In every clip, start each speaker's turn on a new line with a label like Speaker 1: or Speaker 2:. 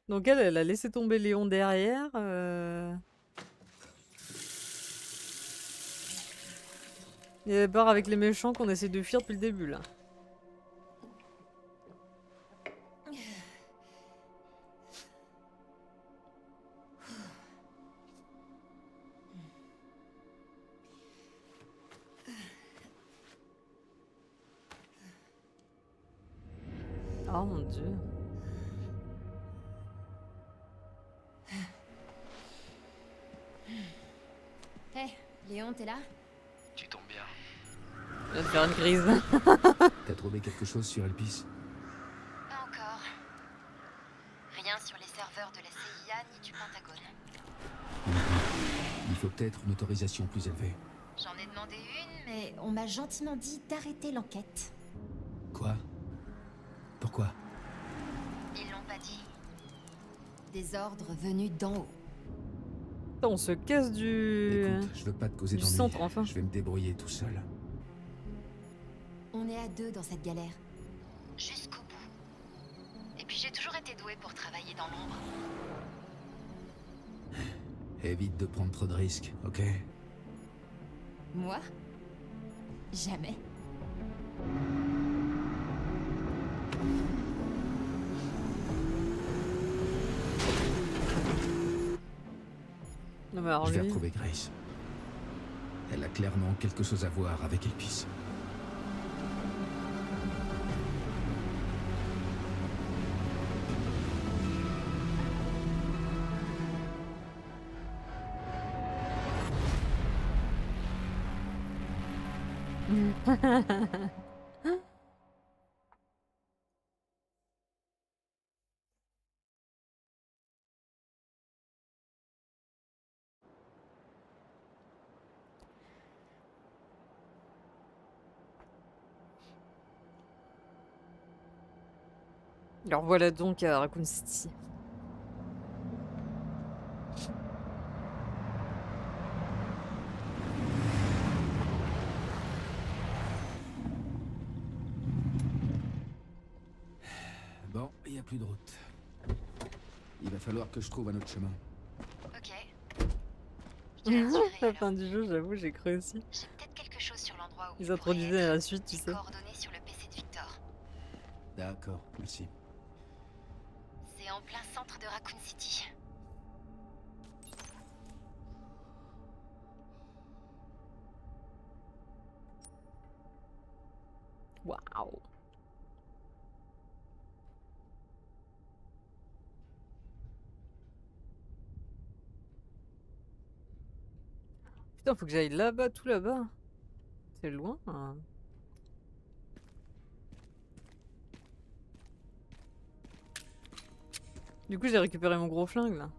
Speaker 1: Donc elle a laissé tomber Léon derrière. Et elle part avec les méchants qu'on essaie de fuir depuis le début là. Oh mon dieu.
Speaker 2: Hé, Léon, t'es là?
Speaker 3: Tu tombes bien.
Speaker 1: Je vais te faire une crise.
Speaker 4: T'as trouvé quelque chose sur Elpis?
Speaker 2: Pas encore. Rien sur les serveurs de la CIA ni du Pentagone.
Speaker 4: Il faut peut-être une autorisation plus élevée.
Speaker 2: J'en ai demandé une, mais on m'a gentiment dit d'arrêter l'enquête.
Speaker 4: Quoi? Pourquoi?
Speaker 2: Ils l'ont pas dit. Des ordres venus d'en haut.
Speaker 1: Putain, on se casse du...
Speaker 4: Écoute, je veux pas te causer
Speaker 1: du
Speaker 4: d'ennui.
Speaker 1: centre enfin.
Speaker 4: Je vais me débrouiller tout seul.
Speaker 2: On est à deux dans cette galère. Jusqu'au bout. Et puis j'ai toujours été douée pour travailler dans l'ombre.
Speaker 4: Évite de prendre trop de risques, ok?
Speaker 2: Moi? Jamais.
Speaker 1: Non mais alors
Speaker 4: Je vais
Speaker 1: lui...
Speaker 4: retrouver Grace. Elle a clairement quelque chose à voir avec Elpis.
Speaker 1: Alors voilà donc à Raccoon City.
Speaker 4: Bon, il n'y a plus de route. Il va falloir que je trouve un autre chemin.
Speaker 2: Ok. Je te la suivrai,
Speaker 1: La
Speaker 2: alors.
Speaker 1: fin du jeu, j'avoue, j'ai cru aussi.
Speaker 2: J'ai peut-être quelque chose sur l'endroit où
Speaker 1: Ils
Speaker 2: il pourrait
Speaker 1: introduisaient
Speaker 2: être.
Speaker 1: la suite, tu
Speaker 2: Les
Speaker 1: sais.
Speaker 2: coordonnées sur le PC de Victor.
Speaker 4: D'accord, merci.
Speaker 2: C'est en plein centre de Raccoon City.
Speaker 1: Waouh. Putain, faut que j'aille là-bas, tout là-bas. C'est loin, hein. Du coup, j'ai récupéré mon gros flingue, là.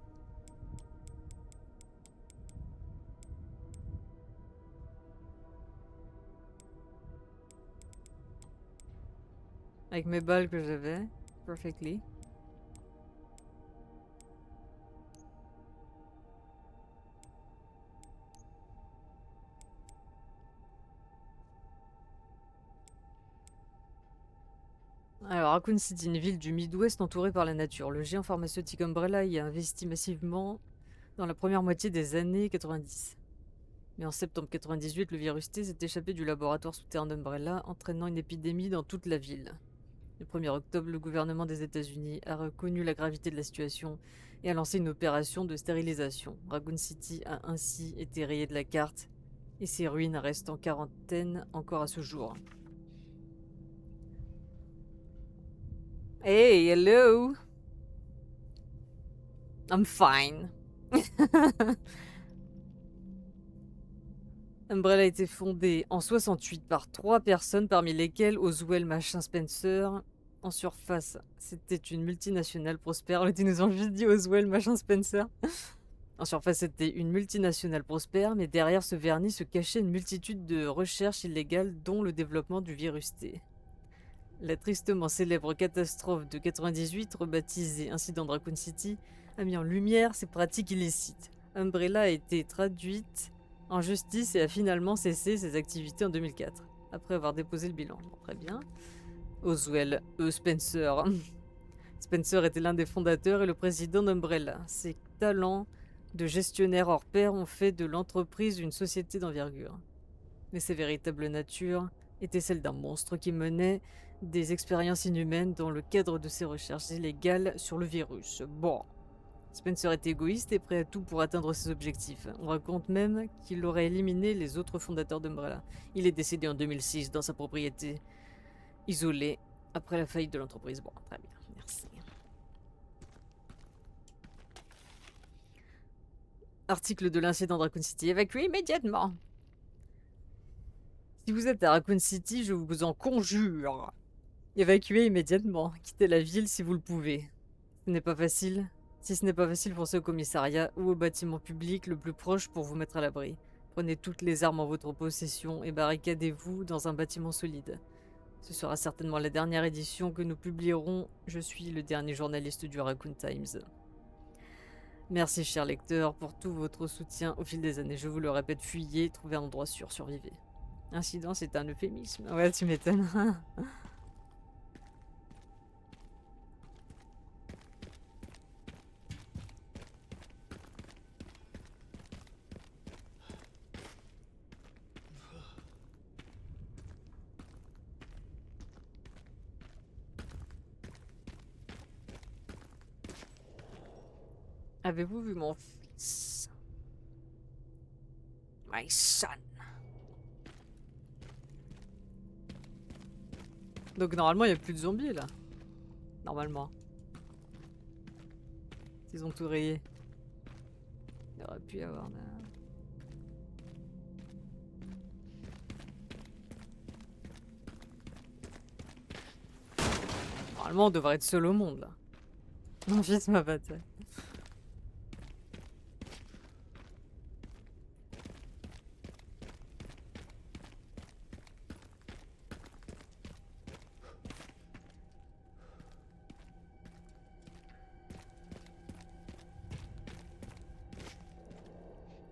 Speaker 1: Avec mes balles que j'avais. Perfectly. Alors, Raccoon City, une ville du Midwest entourée par la nature. Le géant pharmaceutique Umbrella y a investi massivement dans la première moitié des années 90. Mais en septembre 98, le virus T s'est échappé du laboratoire souterrain d'Umbrella, entraînant une épidémie dans toute la ville. Le 1er octobre, le gouvernement des États-Unis a reconnu la gravité de la situation et a lancé une opération de stérilisation. Raccoon City a ainsi été rayé de la carte et ses ruines restent en quarantaine encore à ce jour. Hey, hello! I'm fine. Umbrella a été fondée en 68 par 3 personnes, parmi lesquelles Oswald Machin Spencer. En surface, c'était une multinationale prospère. Ils nous ont juste dit Oswald Machin Spencer. En surface, c'était une multinationale prospère, mais derrière ce vernis se cachait une multitude de recherches illégales, dont le développement du virus T. La tristement célèbre catastrophe de 98, rebaptisée Incident de Raccoon City, a mis en lumière ces pratiques illicites. Umbrella a été traduite en justice et a finalement cessé ses activités en 2004, après avoir déposé le bilan. Bon, très bien. Oswald Spencer Spencer était l'un des fondateurs et le président d'Umbrella. Ses talents de gestionnaire hors pair ont fait de l'entreprise une société d'envergure. Mais sa véritable nature était celle d'un monstre qui menait des expériences inhumaines dans le cadre de ses recherches illégales sur le virus. Bon. Spencer était égoïste et prêt à tout pour atteindre ses objectifs. On raconte même qu'il aurait éliminé les autres fondateurs d'Umbrella. Il est décédé en 2006 dans sa propriété, isolé, après la faillite de l'entreprise. Bon, très bien, merci. Article de l'incident de Raccoon City. Évacuez immédiatement. Si vous êtes à Raccoon City, je vous en conjure. Évacuez immédiatement. Quittez la ville si vous le pouvez. Ce n'est pas facile. Si ce n'est pas facile, foncez au commissariat ou au bâtiment public le plus proche pour vous mettre à l'abri. Prenez toutes les armes en votre possession et barricadez-vous dans un bâtiment solide. Ce sera certainement la dernière édition que nous publierons. Je suis le dernier journaliste du Raccoon Times. Merci, cher lecteur, pour tout votre soutien au fil des années. Je vous le répète, fuyez, trouvez un endroit sûr, survivez. Incident, c'est un euphémisme. Ouais, tu m'étonnes. Avez-vous vu mon fils? My son. Donc normalement il n'y a plus de zombies là. Normalement. Ils ont tout rayé. Il aurait pu y avoir... Normalement on devrait être seul au monde là. Mon fils m'a battu.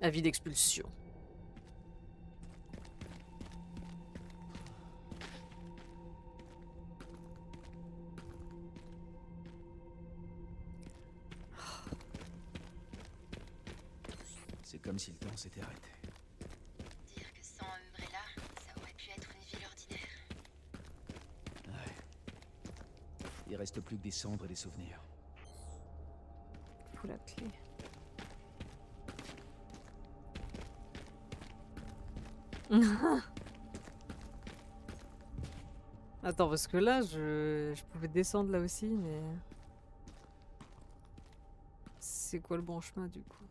Speaker 1: Avis d'expulsion.
Speaker 4: C'est comme si le temps s'était arrêté.
Speaker 2: Dire que sans Umbrella, ça aurait pu être une ville ordinaire.
Speaker 4: Ouais. Il reste plus que des cendres et des souvenirs.
Speaker 1: Faut la clé. Attends, parce que là, je pouvais descendre là aussi, mais... C'est quoi le bon chemin, du coup?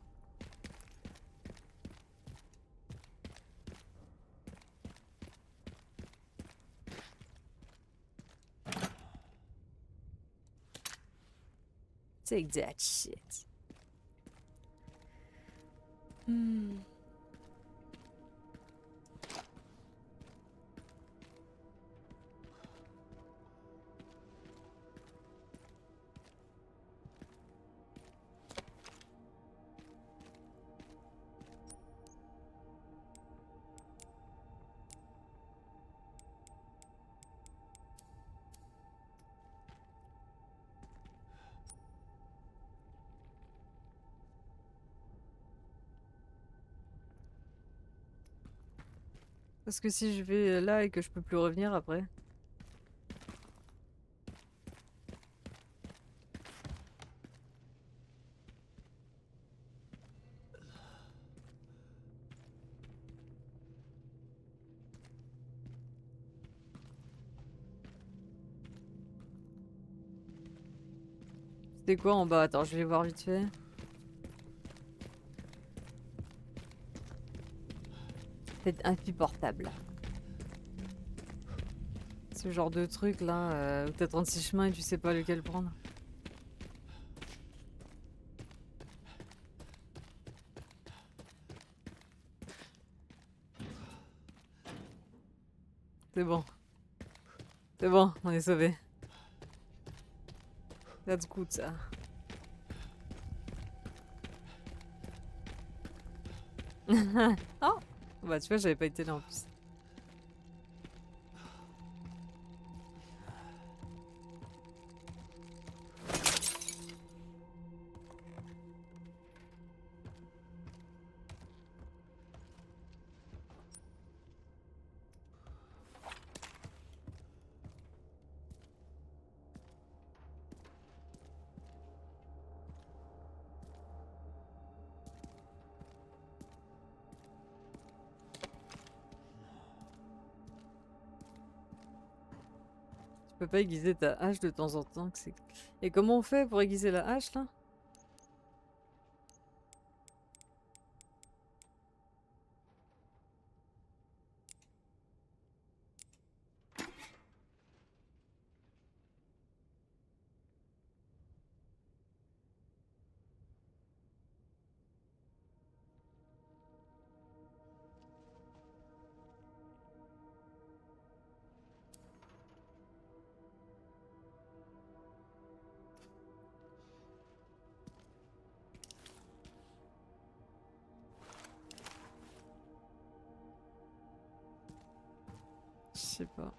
Speaker 1: Take that shit. Parce que si je vais là et que je peux plus revenir après. C'était quoi en bas? Attends, je vais voir vite fait. C'est insupportable. Ce genre de truc là, où t'as 36 chemins et tu sais pas lequel prendre. C'est bon. C'est bon, on est sauvés. That's good ça. Oh! Bah tu vois, j'avais pas été là en plus. Tu peux pas aiguiser ta hache de temps en temps. Et comment on fait pour aiguiser la hache là? Je sais pas.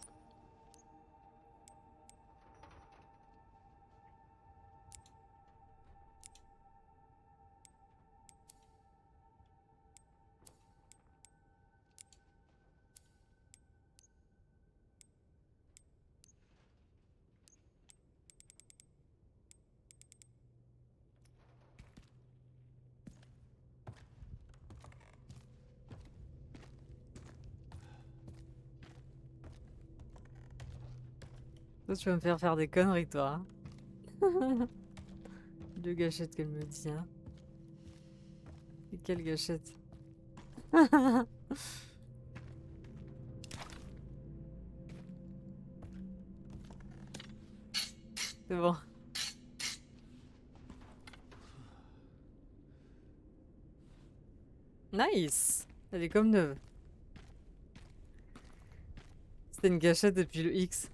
Speaker 1: Toi, tu vas me faire faire des conneries, toi. Hein. Deux gâchettes qu'elle me dit, hein. Et quelle gâchette? C'est bon. Nice! Elle est comme neuve. C'était une gâchette depuis le X.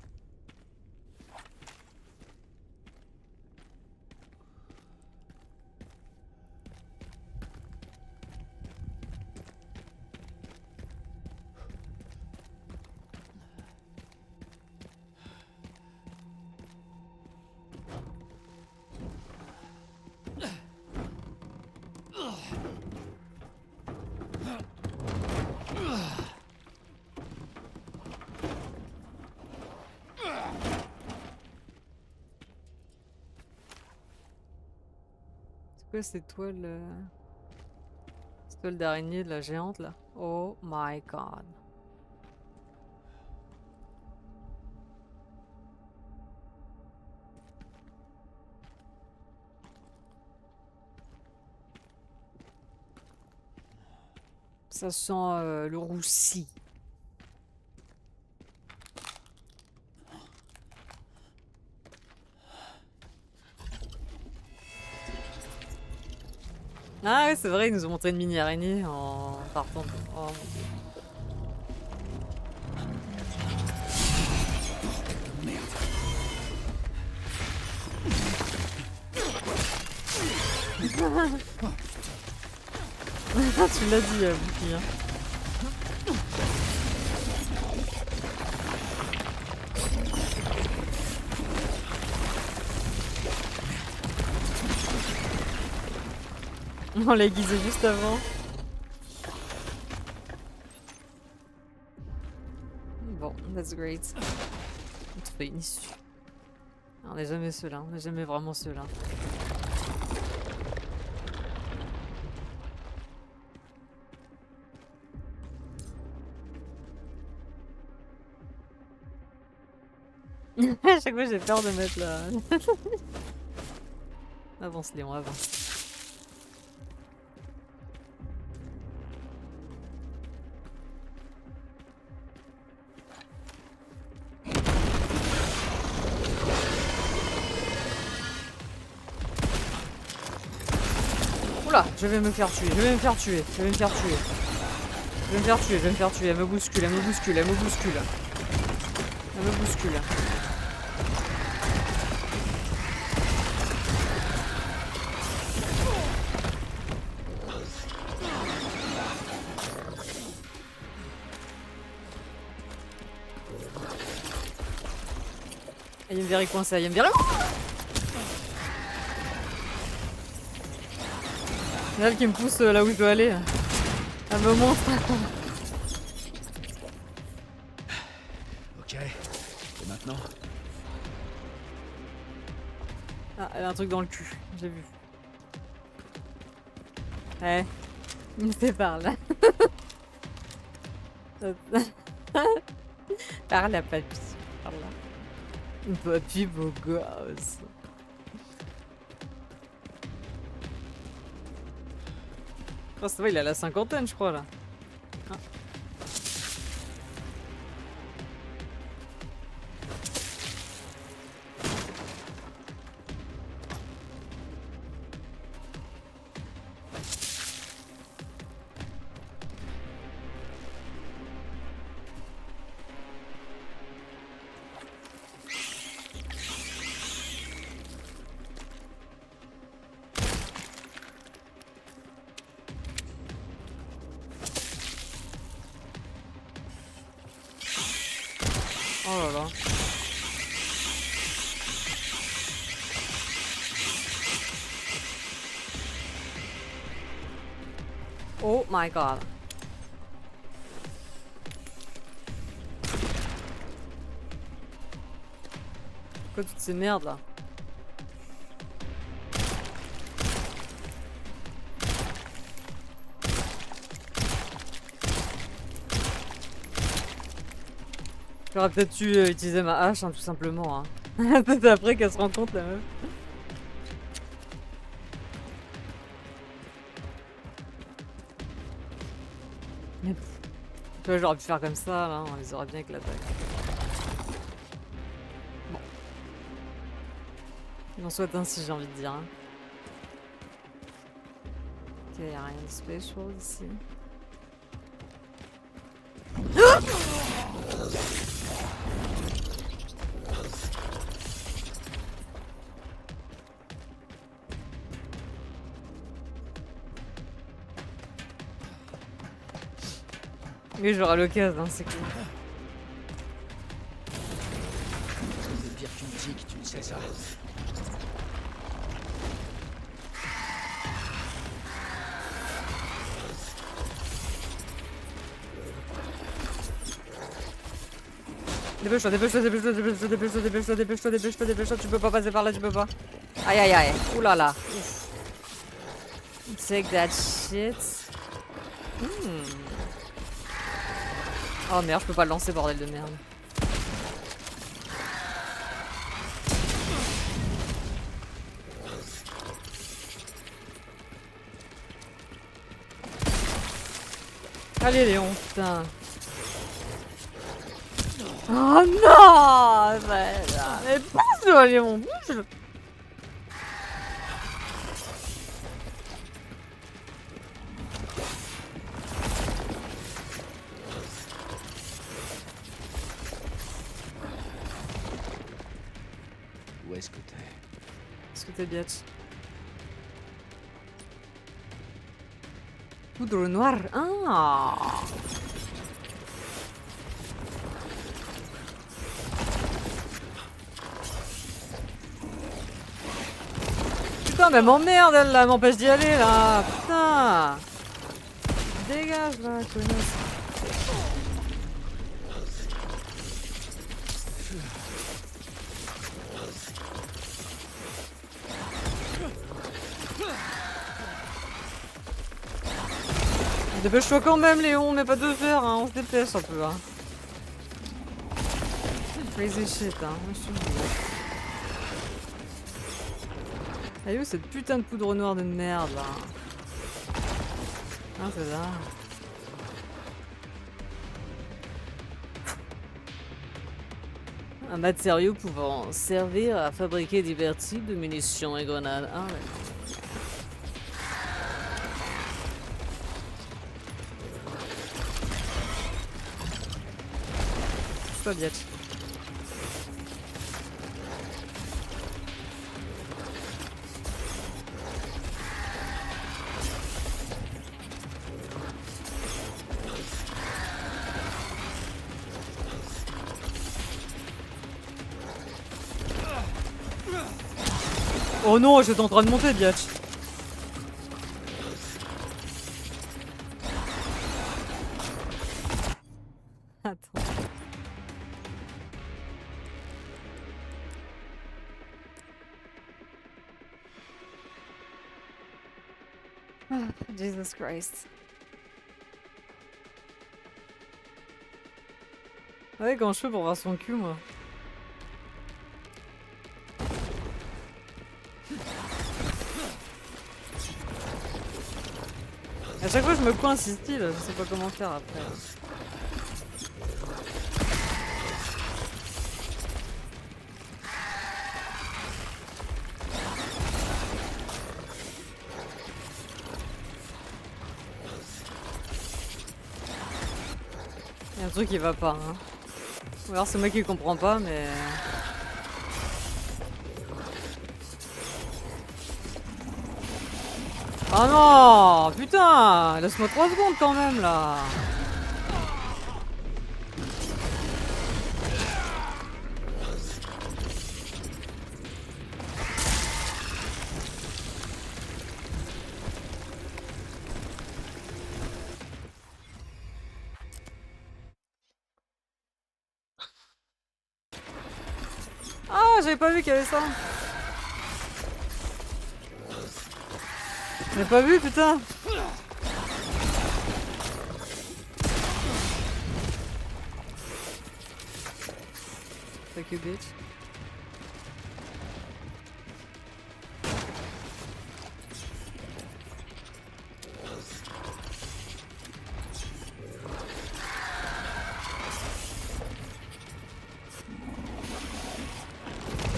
Speaker 1: C'est quoi cette toile? Cette toile d'araignée de la géante là? Oh my god. Ça sent le roussi. Ah ouais, c'est vrai, ils nous ont montré une mini araignée en partant de... Oh mon dieu. Tu l'as dit, Bouki, hein. On l'a aiguisé juste avant. Bon, that's great. On trouve une issue. On n'est jamais seul, hein. On n'est jamais vraiment seul, hein. À chaque fois j'ai peur de mettre la... Avance Léon, avance. Oula, je vais me faire tuer, je vais me faire tuer, je vais me faire tuer. Je vais me faire tuer, je vais me faire tuer, elle me bouscule, elle me bouscule, elle me bouscule. Elle me bouscule. Il me verrait coincé, il me verrait... C'est elle qui me pousse là où je dois aller. Elle me montre.
Speaker 4: Ok. Et maintenant?
Speaker 1: Ah, elle a un truc dans le cul, j'ai vu. Ouais. C'est par là. Par là, papy. Par là. Papy beau gosse. Oh, ça va, il a la cinquantaine, je crois, là. Ah. Oh là là. Oh my god. Quoi toutes ces merdes là? J'aurais peut-être dû utiliser ma hache, hein, tout simplement. Hein. Peut-être après qu'elle se rend compte, la meuf. Mais pff, tu vois, j'aurais pu faire comme ça, là, on les aurait bien éclatés. Bon. Il en soit ainsi, j'ai envie de dire. Hein. Ok, y'a rien de spécial ici. Oui, j'aurai l'occasion, c'est cool.
Speaker 4: C'est pire qu'une tique, tu le sais ça.
Speaker 1: Dépêche-toi, dépêche-toi, dépêche-toi, dépêche-toi, dépêche-toi, dépêche-toi, dépêche-toi, dépêche-toi, dépêche-toi, tu peux pas passer par là, tu peux pas. Aïe aïe aïe, oulala. Take that shit. Oh merde, je peux pas le lancer, bordel de merde. Allez Léon, putain. Oh non, mais pousse-le Léon, pousse-le.
Speaker 4: Où est-ce que t'es?
Speaker 1: Est-ce que t'es biatch? Poudre noire. Ah. Putain, mais elle m'emmerde elle là, elle m'empêche d'y aller là. Putain. Dégage là, connasse. Dépêche-toi quand même Léon, mais pas de fer, hein, on se dépêche un peu. Hein. Crazy shit, hein, je suis désolée. Elle est où cette putain de poudre noire de merde là? Ah, c'est là. Un matériau pouvant servir à fabriquer divers types de munitions et grenades. Ah ouais. Pas bien. Oh non, j'étais en train de monter, biatch. Attends. Ah, Jesus Christ. Ouais, comment je fais pour voir son cul, moi? À chaque fois je me coince ici, là, je sais pas comment faire après. Il y a un truc qui va pas, hein. Ou alors c'est moi qui comprends pas, mais... Oh non! Putain! Laisse-moi 3 secondes quand même, là! Ah, j'avais pas vu qu'il y avait ça! J'ai pas vu, putain! Fuck you, bitch.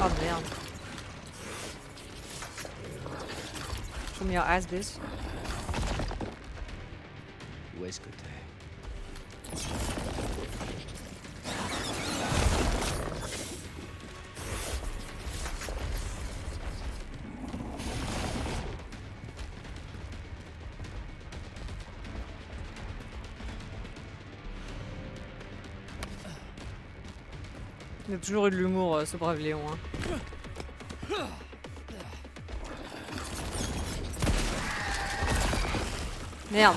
Speaker 1: Oh merde. Show me your ass, bitch.
Speaker 4: Où est-ce que t'es?
Speaker 1: Il a toujours eu de l'humour, ce brave Léon. Hein. Merde.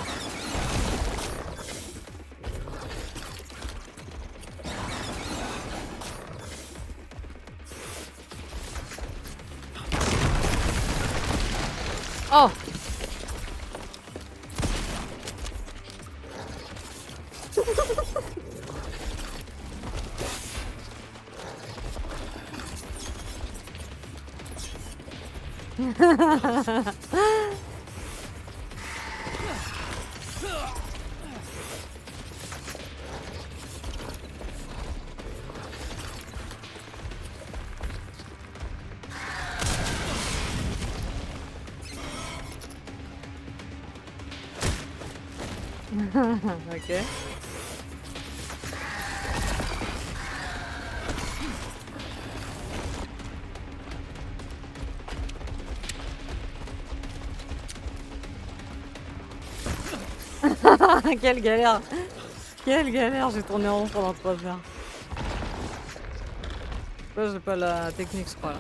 Speaker 1: Oh. Ok. Quelle galère! Quelle galère! J'ai tourné en rond pendant 3 heures. Là, j'ai pas la technique, je crois. Là.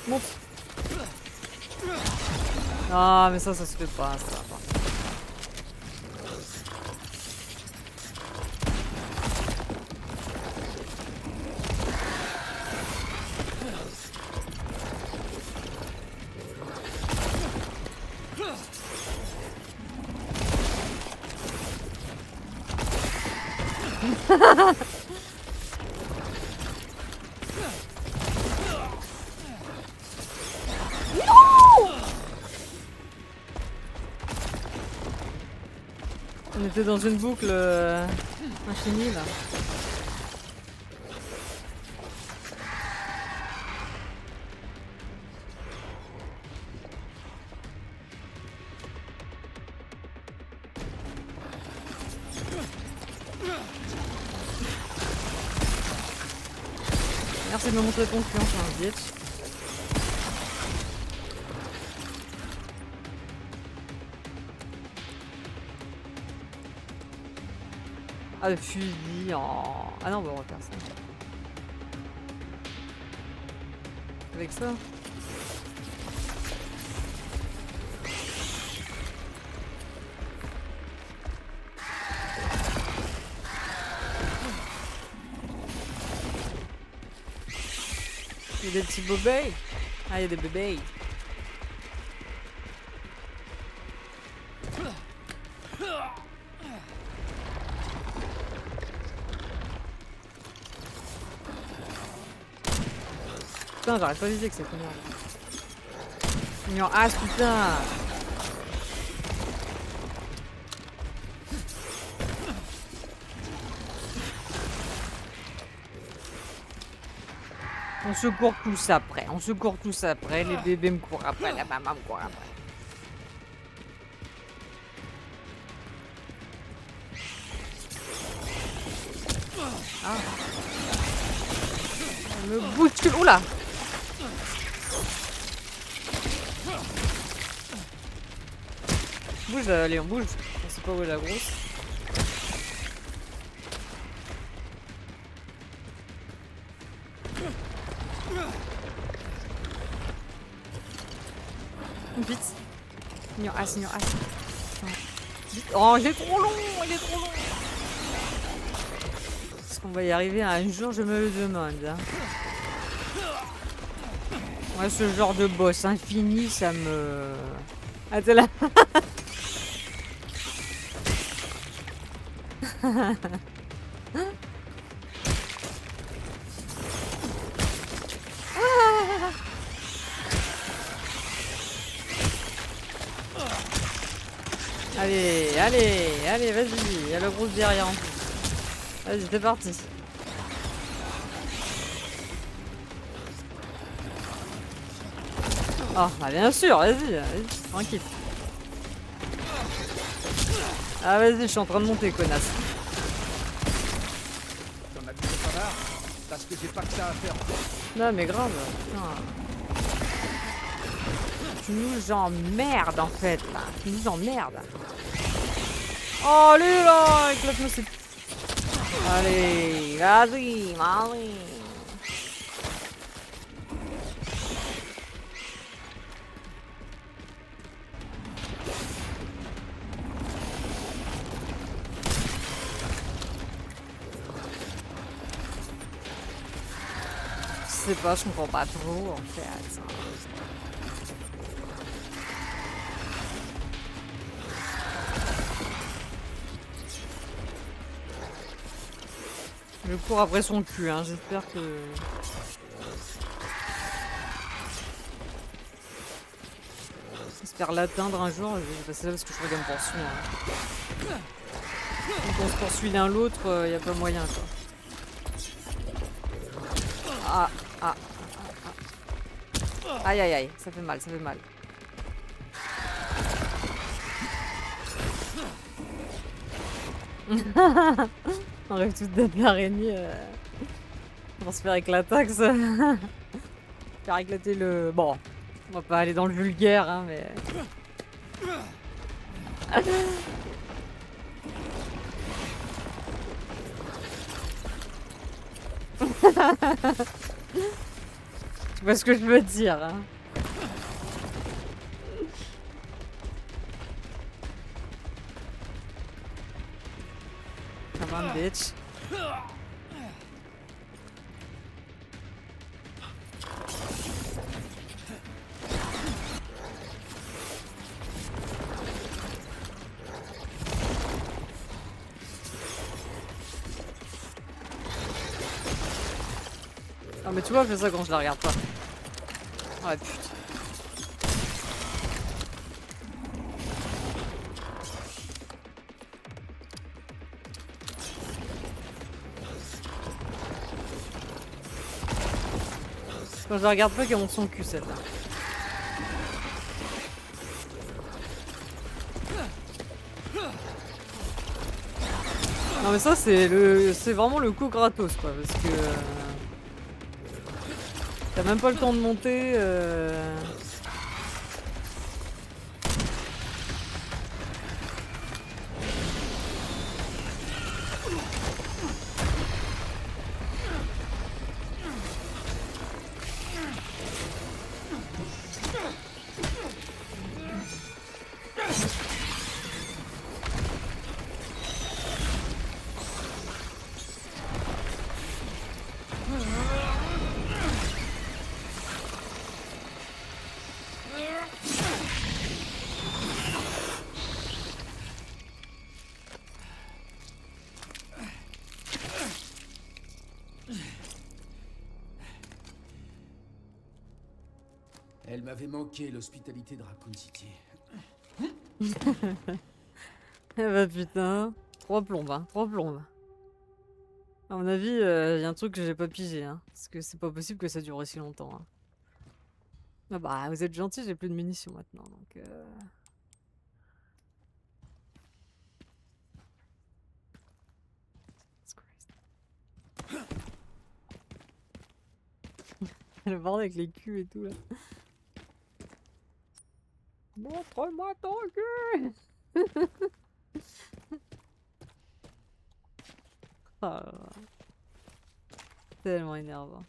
Speaker 1: Monte! Ah, mais ça se fait pas, ça va pas. On était dans une boucle infinie là. Merci de me montrer confiance, hein, bitch. Ah, le fusil en... Ah non, bah, on va faire ça. Avec ça. Il y a des petits bébés. Ah, il y a des bébés. Putain, j'arrête pas de viser que c'est combien. Non, ah putain. On se court tous après, on se court tous après, les bébés me courent après, la maman me court après. Ah. On me bouscule, oula. Bouge, allez, on bouge. On sait pas où est la grosse. Vite. Seigneur A, Seigneur A. Vite. Oh, il est trop long, il est trop long. Est-ce qu'on va y arriver un jour, je me le demande. Hein. Ouais, ce genre de boss infini, ça me... Ah, t'es là. Allez, allez, allez, vas-y. Il y a le gros derrière en plus. Vas-y, c'est parti. Oh, bah bien sûr, vas-y, vas-y, tranquille. Ah, vas-y, je suis en train de monter, connasse.
Speaker 4: T'en as vu le bavard? Parce que j'ai pas que ça à faire.
Speaker 1: Non, mais grave. Putain. Tu nous emmerdes en fait, là. Tu nous emmerdes. Oh, allez là, éclate-moi cette... Allez, vas-y, vas-y. Je sais pas, je comprends pas trop en fait. Je cours après son cul, hein. J'espère que... J'espère l'atteindre un jour. Je vais passer là parce que je crois qu'elle me poursuit. Hein. Donc on se poursuit l'un l'autre, y a pas moyen quoi. Ah, ah, ah, ah. Aïe aïe aïe, ça fait mal, ça fait mal. On rêve toutes d'être l'araignée. On va se faire éclater avec ça. Faire éclater le... Bon, on va pas aller dans le vulgaire, hein, mais... Tu vois ce que je veux dire, hein. Come on, bitch. Ah mais tu vois, je fais ça quand je la regarde pas. Ouais putain. Quand je la regarde pas, qu'elle monte son cul celle-là. Non mais ça c'est vraiment le coup gratos quoi, parce que t'as même pas le temps de monter.
Speaker 4: Elle m'avait manqué l'hospitalité de Raccoon City.
Speaker 1: Eh bah putain, 3 plombes, hein, 3 plombes. À mon avis, y a un truc que j'ai pas pigé, hein. Parce que c'est pas possible que ça dure aussi longtemps, hein. Ah bah, vous êtes gentil, j'ai plus de munitions maintenant, donc Jesus Christ. Le bordel avec les culs et tout, là. Montre-moi ton cul! Oh là là. Tellement énervant.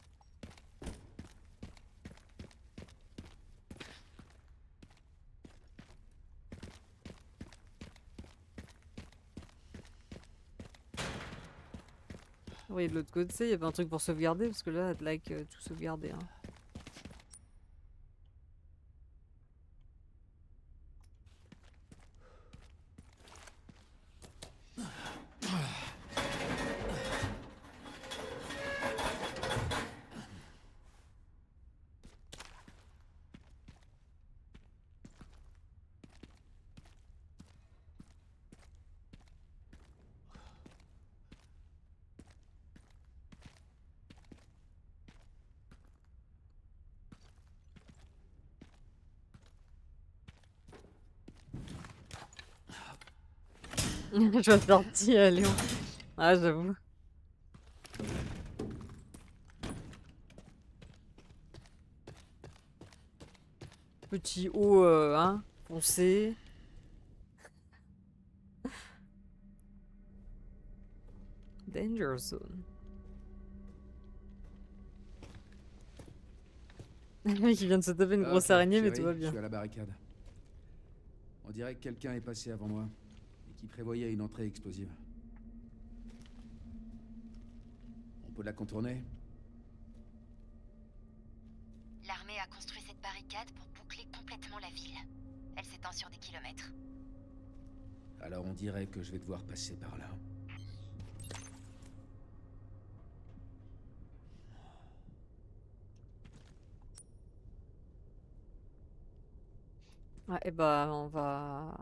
Speaker 1: Oui, de l'autre côté, il y avait un truc pour sauvegarder, parce que là, like, tout sauvegarder, hein. Je vais sortir à Lyon. Ah, j'avoue. Petit haut, hein, foncé. Danger zone. Le mec, il vient de se taper une grosse
Speaker 4: Ok,
Speaker 1: araignée, mais
Speaker 4: chérie,
Speaker 1: tout va
Speaker 4: je
Speaker 1: bien.
Speaker 4: suis à la barricade. On dirait que quelqu'un est passé avant moi et qui prévoyait une entrée explosive. On peut la contourner?
Speaker 2: L'armée a construit cette barricade pour boucler complètement la ville. Elle s'étend sur des kilomètres.
Speaker 4: Alors on dirait que je vais devoir passer par là.
Speaker 1: Ouais, et bah, on va...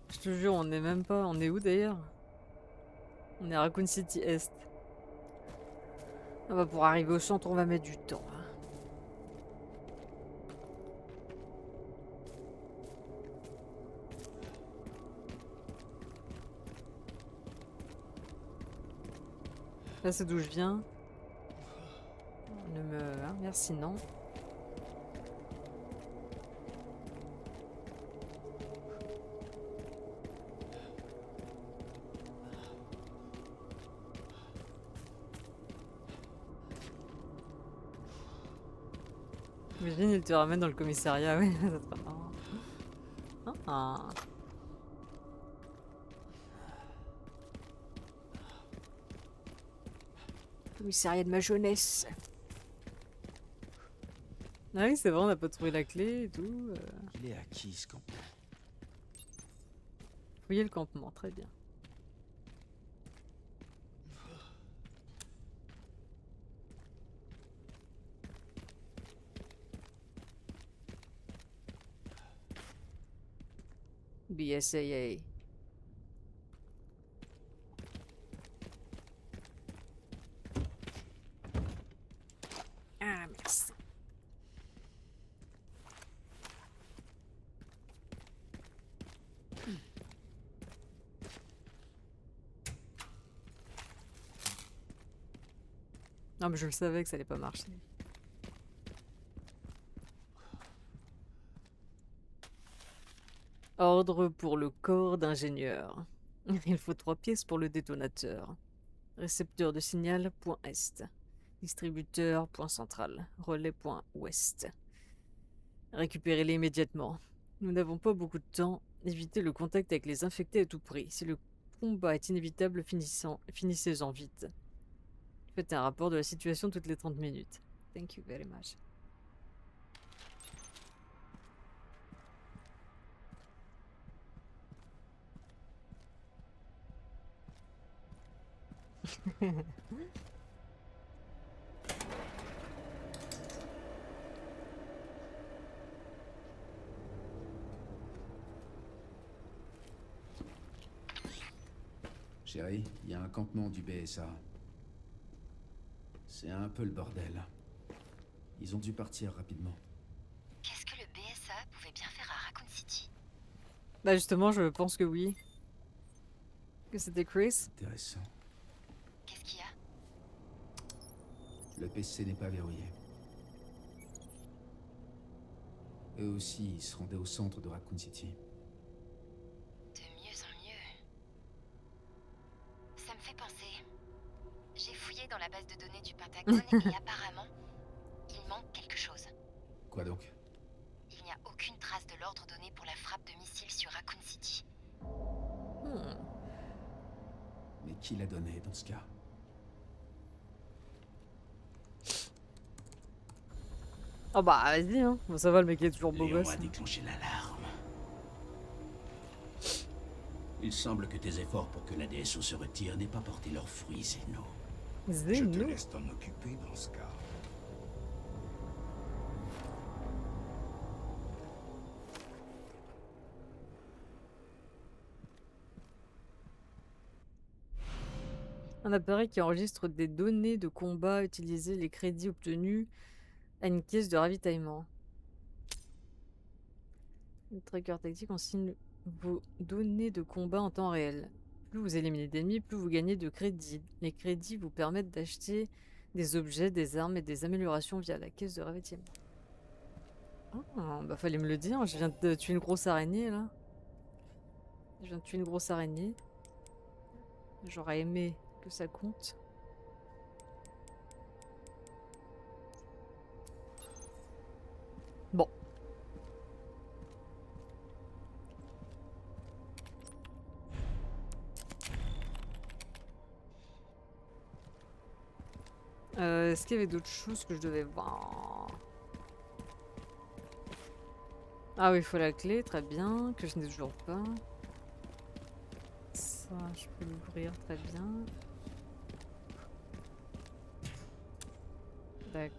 Speaker 1: Je te jure, on est même pas... On est où d'ailleurs? On est à Raccoon City Est. Ah bah, pour arriver au centre, on va mettre du temps, hein. Là, c'est d'où je viens. Ne me... hein, merci, non. Imagine, il te ramène dans le commissariat, oui, ça serait marrant. Ah. Commissariat de ma jeunesse. Ah oui, c'est vrai, on n'a pas trouvé la clé et tout.
Speaker 3: Il est à qui ce campement?
Speaker 1: Fouiller le campement, très bien. BSAA. Ah, merci. Non, mais je le savais que ça allait pas marcher. Ordre pour le corps d'ingénieur. Il faut 3 pièces pour le détonateur. Récepteur de signal, point est. Distributeur, point central. Relais, point ouest. Récupérez-les immédiatement. Nous n'avons pas beaucoup de temps. Évitez le contact avec les infectés à tout prix. Si le combat est inévitable, finissez-en vite. Faites un rapport de la situation toutes les 30 minutes. Thank you very much.
Speaker 4: Chérie, il y a un campement du BSA. C'est un peu le bordel. Ils ont dû partir rapidement.
Speaker 2: Qu'est-ce que le BSA pouvait bien faire à Raccoon City?
Speaker 1: Bah justement, je pense que oui. Que c'était Chris.
Speaker 4: Intéressant.
Speaker 2: Qu'est-ce qu'il y a?
Speaker 4: Le PC n'est pas verrouillé. Eux aussi, ils se rendaient au centre de Raccoon City.
Speaker 2: De mieux en mieux. Ça me fait penser. J'ai fouillé dans la base de données du Pentagone et apparemment, il manque quelque chose.
Speaker 4: Quoi donc?
Speaker 2: Il n'y a aucune trace de l'ordre donné pour la frappe de missiles sur Raccoon City.
Speaker 1: Hmm.
Speaker 4: Mais qui l'a donné dans ce cas?
Speaker 1: Oh bah vas-y, hein. Bon, ça va, le mec est toujours beau
Speaker 3: Léon
Speaker 1: gosse.
Speaker 3: a déclenché l'alarme. Il semble que tes efforts pour que la DSO se retire n'aient pas porté leurs fruits, Zeno.
Speaker 5: Je te
Speaker 1: Zeno.
Speaker 5: laisse t'en occuper dans ce cas.
Speaker 1: Un appareil qui enregistre des données de combat, utiliser les crédits obtenus à une caisse de ravitaillement. Le tracker tactique enseigne vos données de combat en temps réel. Plus vous éliminez d'ennemis, plus vous gagnez de crédits. Les crédits vous permettent d'acheter des objets, des armes et des améliorations via la caisse de ravitaillement. Ah, bah fallait me le dire, je viens de tuer une grosse araignée là. Je viens de tuer une grosse araignée. J'aurais aimé que ça compte. Bon. Est-ce qu'il y avait d'autres choses que je devais voir? Ah oui, il faut la clé, très bien, que je n'ai toujours pas. Ça, je peux l'ouvrir, très bien. D'accord.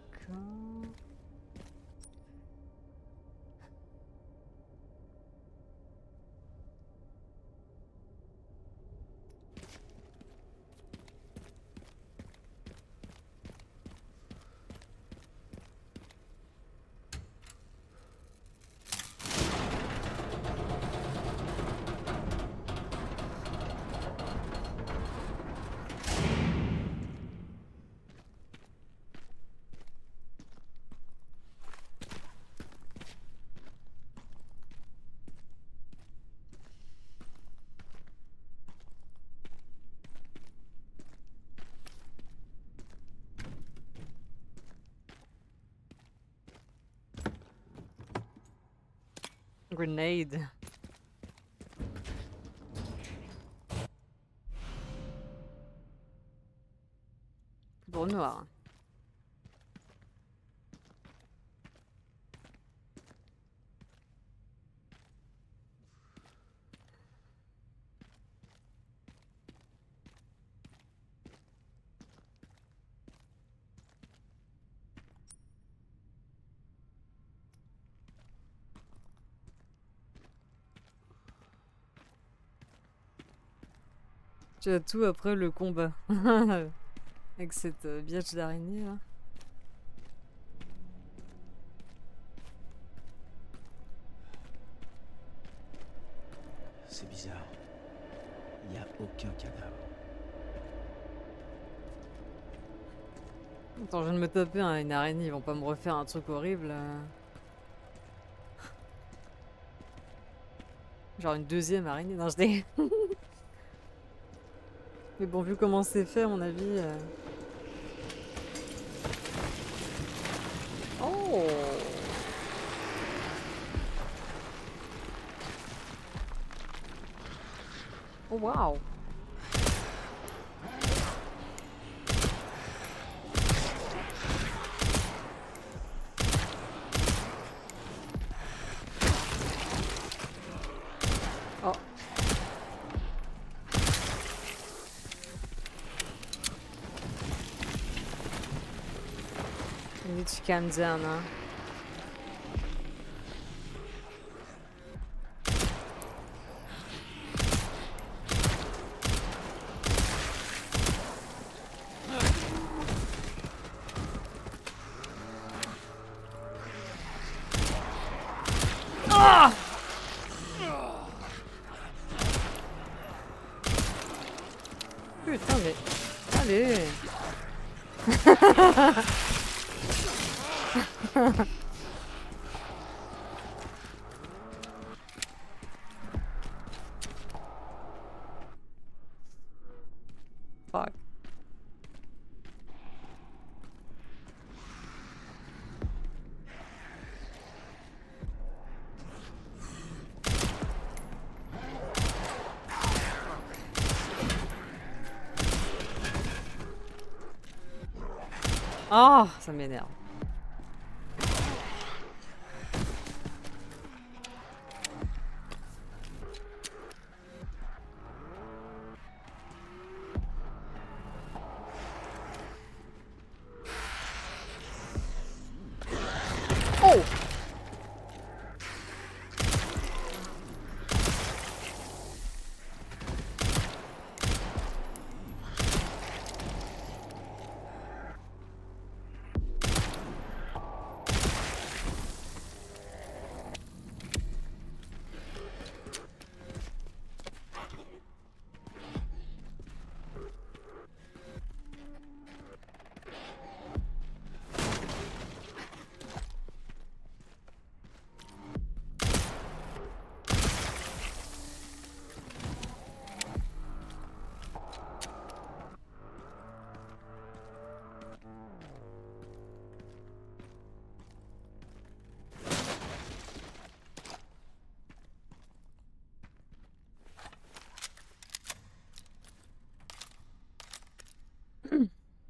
Speaker 1: Grenade. Pour noir. Tu as tout après le combat. Avec cette biatch d'araignée là.
Speaker 4: C'est bizarre. Il n'y a aucun cadavre.
Speaker 1: Attends, je viens de me taper une araignée, ils vont pas me refaire un truc horrible. Genre une deuxième araignée. Non, je dé... Mais bon, vu comment c'est fait, à mon avis... Oh! Oh, waouh! Oh. to calm down, hein. Ah! Putain, mais... Allez! Fuck. Ah, ça m'énerve. Oh!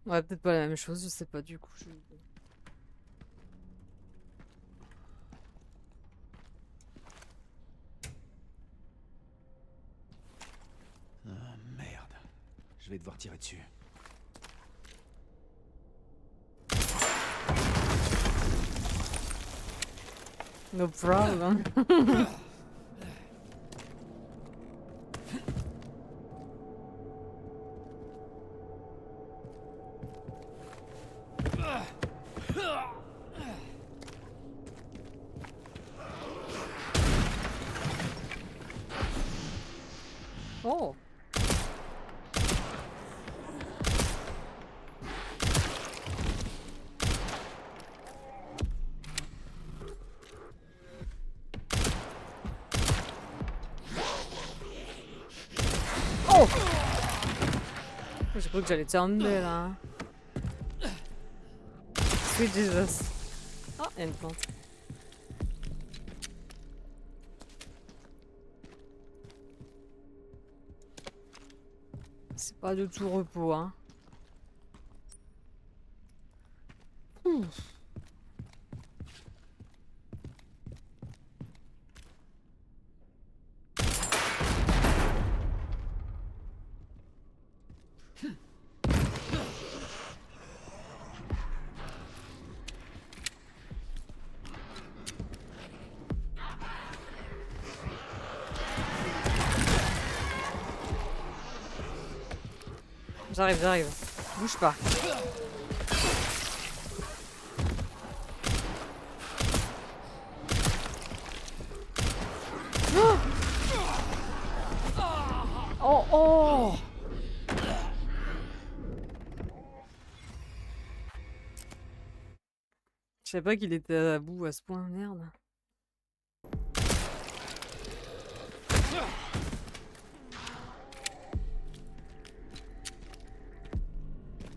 Speaker 1: Ouais, peut-être pas la même chose, je sais pas du coup.
Speaker 4: Ah, merde. Je vais devoir tirer dessus.
Speaker 1: No problem. Oh! Oh! J'ai cru que j'allais tomber là. Sweet Jesus. Ah, il y a une plante. C'est pas du tout repos, hein. J'arrive. Bouge pas. Oh oh! Je savais pas qu'il était à bout à ce point, merde.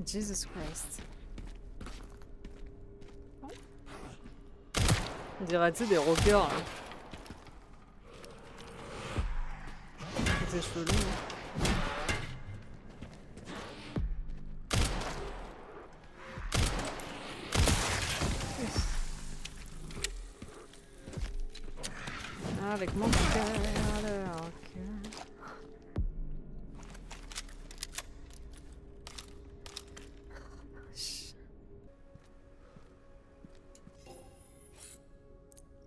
Speaker 1: Jesus Christ. On dirait, tu sais, des rockers. Hein. C'est chelou. Hein. Avec mon cœur, ok.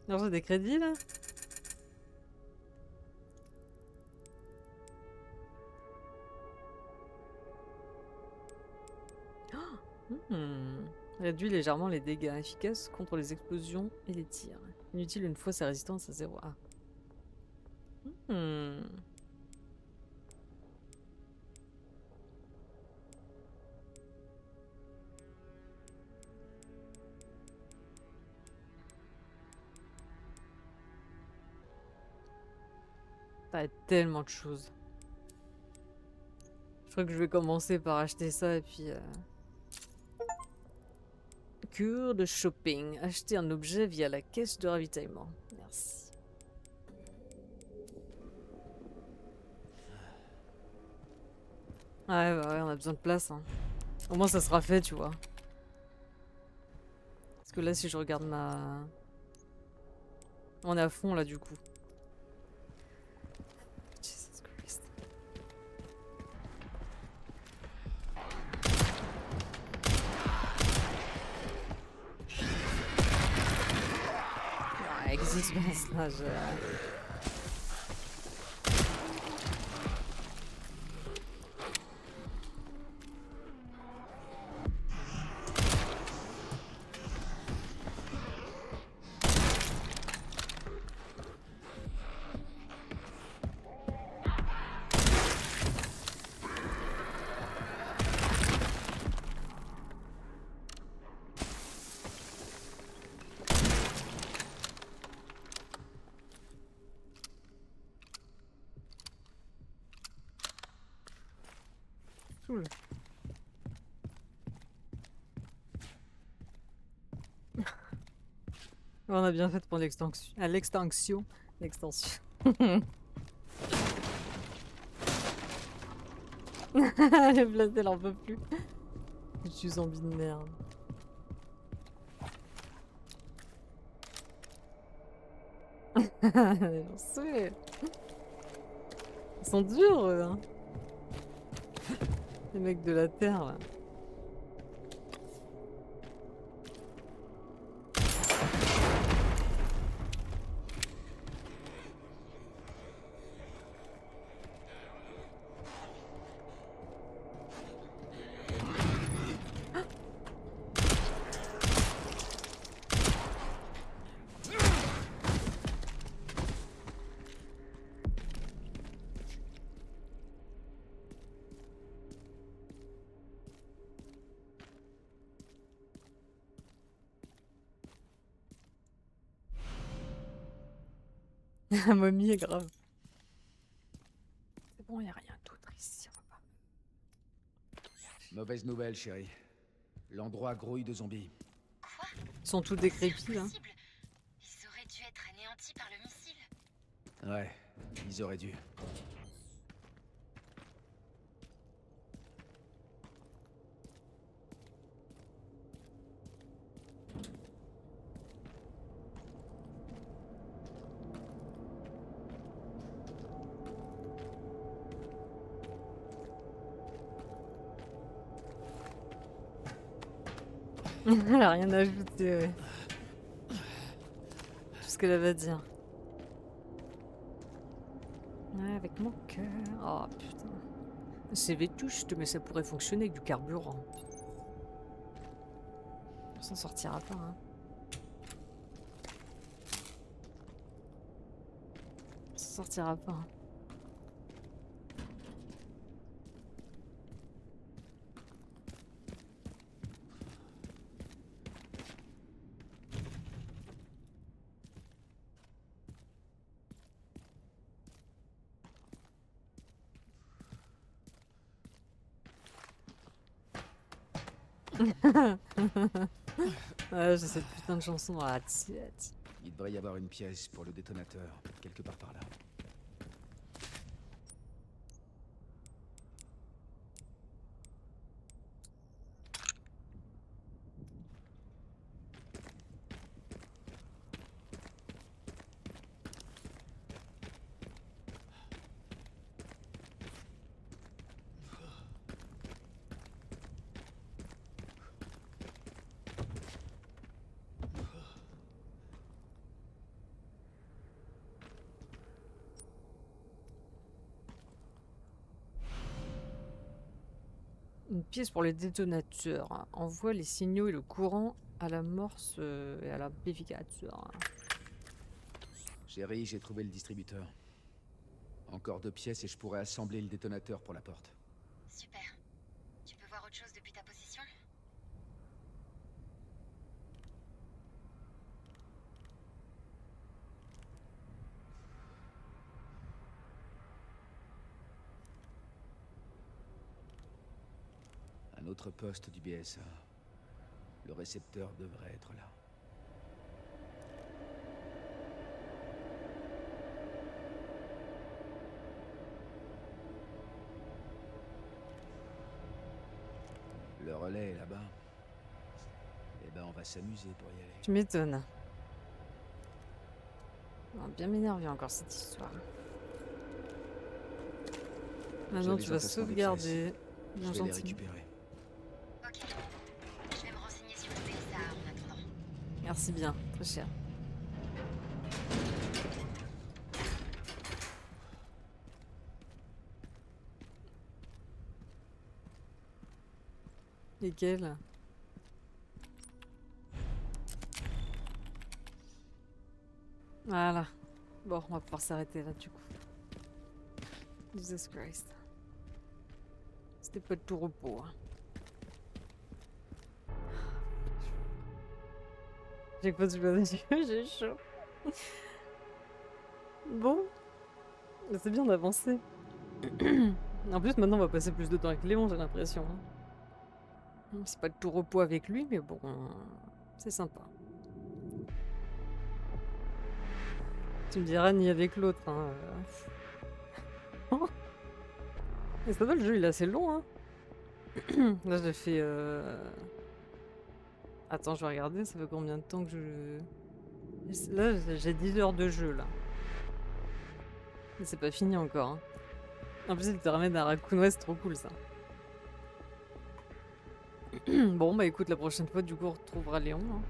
Speaker 1: Alors j'ai des crédits là? Hmm. Réduit légèrement les dégâts, efficace contre les explosions et les tirs. Inutile une fois sa résistance à 0. Ah. Hmm. Ça a tellement de choses. Je crois que je vais commencer par acheter ça et puis... Cure de shopping. Acheter un objet via la caisse de ravitaillement. Merci. Ouais, bah ouais, on a besoin de place. Hein. Au moins ça sera fait, tu vois. Parce que là, si je regarde ma... On est à fond là, du coup. Jesus Christ. Ouais, qu'est-ce qui se passe là? Cool. On a bien fait pour l'extension. À l'extension. L'extension. Le blast, elle en peut plus. Je suis zombie de merde. J'en sais. Ils sont durs, eux, hein. Les mecs de la Terre, là. La momie est grave. C'est bon, y a rien d'autre ici. On va pas...
Speaker 4: Mauvaise nouvelle, chérie. L'endroit grouille de zombies.
Speaker 2: Quoi?
Speaker 1: Ils sont tous
Speaker 2: C'est
Speaker 1: décrépits, là.
Speaker 2: impossible. Ils auraient dû être anéantis par le missile.
Speaker 4: Ouais, ils auraient dû.
Speaker 1: Elle a rien ajouté, ouais. Tout ce qu'elle avait à dire. Ouais, avec mon cœur. Oh putain. C'est vétuste, mais ça pourrait fonctionner avec du carburant. On s'en sortira pas, hein. On s'en sortira pas. Hein. Ouais, j'ai cette putain de chanson. Ah, tiète.
Speaker 4: Il devrait y avoir une pièce pour le détonateur, quelque part par là.
Speaker 1: Une pièce pour les détonateurs. Envoie les signaux et le courant à l'amorce et à l'amplificateur.
Speaker 4: Chérie, j'ai trouvé le distributeur. Encore 2 pièces et je pourrais assembler le détonateur pour la porte.
Speaker 2: Super. Tu peux voir autre chose depuis ta position?
Speaker 4: Un autre poste du BSA. Le récepteur devrait être là. Le relais est là-bas. Eh ben, on va s'amuser pour y aller.
Speaker 1: Tu m'étonnes. On va bien m'énerver encore cette histoire. Maintenant
Speaker 4: J'ai
Speaker 1: tu
Speaker 4: les
Speaker 1: vas
Speaker 4: emplacements des
Speaker 1: sauvegarder.
Speaker 4: Je
Speaker 1: Bien
Speaker 4: vais les
Speaker 1: gentil.
Speaker 4: récupérer.
Speaker 2: Ok. Je vais me renseigner sur le PSA en attendant.
Speaker 1: Merci bien, très cher. Lesquels? Voilà. Bon, on va pouvoir s'arrêter là du coup. Jesus Christ. C'était pas de tout repos. Hein. J'ai pas de les yeux, j'ai chaud. Bon. C'est bien d'avancer. En plus, maintenant, on va passer plus de temps avec Léon, j'ai l'impression. Hein. C'est pas de tout repos avec lui, mais bon, c'est sympa. Tu me diras ni avec l'autre. Hein. Mais ça va, le jeu il est assez long. Hein. Là, j'ai fait. Attends, je vais regarder, ça fait combien de temps que je. Là, j'ai 10 heures de jeu là. Mais c'est pas fini encore. Hein. En plus, il te ramène un raccoon, ouais, c'est trop cool ça. Bon, bah écoute, la prochaine fois, du coup, on retrouvera Léon. Hein.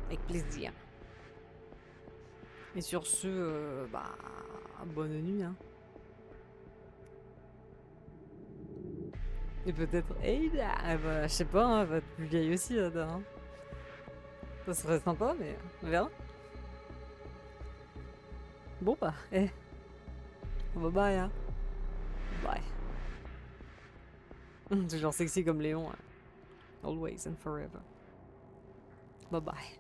Speaker 1: Avec plaisir. Et sur ce, bah, bonne nuit. Hein. Et peut-être Ada, bah, je sais pas, hein, elle va être plus vieille aussi, Ada. Hein. Ça serait sympa, mais on verra. Bon, bah, bye bye. Hein. Bye. Toujours sexy comme Léon. Hein. Always and forever. Bye bye.